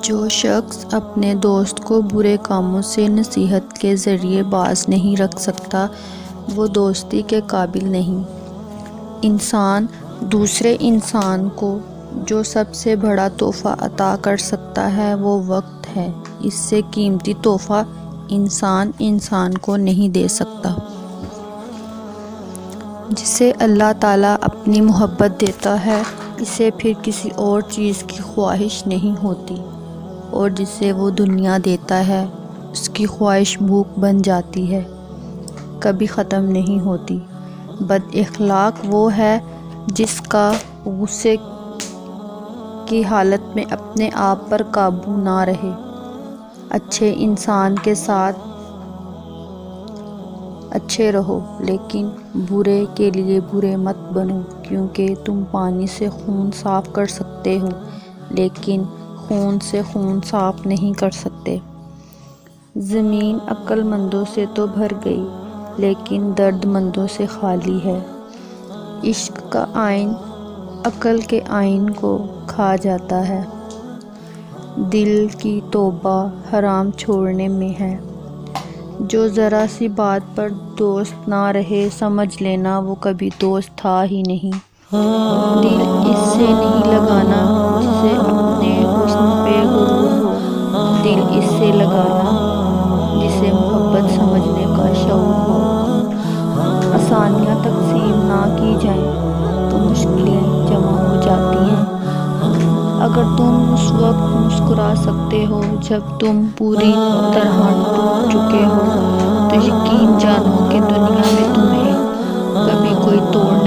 جو شخص اپنے دوست کو برے کاموں سے نصیحت کے ذریعے باز نہیں رکھ سکتا وہ دوستی کے قابل نہیں۔ انسان دوسرے انسان کو جو سب سے بڑا تحفہ عطا کر سکتا ہے وہ وقت ہے۔ اس سے قیمتی تحفہ انسان کو نہیں دے سکتا۔ جسے اللہ تعالیٰ اپنی محبت دیتا ہے اسے پھر کسی اور چیز کی خواہش نہیں ہوتی، اور جسے وہ دنیا دیتا ہے اس کی خواہش بھوک بن جاتی ہے، کبھی ختم نہیں ہوتی۔ بد اخلاق وہ ہے جس کا غصے کی حالت میں اپنے آپ پر قابو نہ رہے۔ اچھے انسان کے ساتھ اچھے رہو لیکن برے کے لیے برے مت بنو، کیونکہ تم پانی سے خون صاف کر سکتے ہو لیکن خون سے خون صاف نہیں کر سکتے۔ زمین عقل مندوں سے تو بھر گئی لیکن درد مندوں سے خالی ہے۔ عشق کا آئین عقل کے آئین کو کھا جاتا ہے۔ دل کی توبہ حرام چھوڑنے میں ہے۔ جو ذرا سی بات پر دوست نہ رہے سمجھ لینا وہ کبھی دوست تھا ہی نہیں۔ دل اس سے نہیں لگانا جسے اپنے حسن پہ غرور ہو، دل اس سے لگانا جسے محبت سمجھنے کا شعور ہو۔ آسانیاں تقسیم نہ کی جائیں تو مشکلیں جمع ہو جاتی ہیں۔ اگر تم اس وقت مسکرا سکتے ہو جب تم پوری طرح ٹوٹ چکے ہو تو یقین جانو کہ دنیا میں تمہیں کبھی کوئی توڑ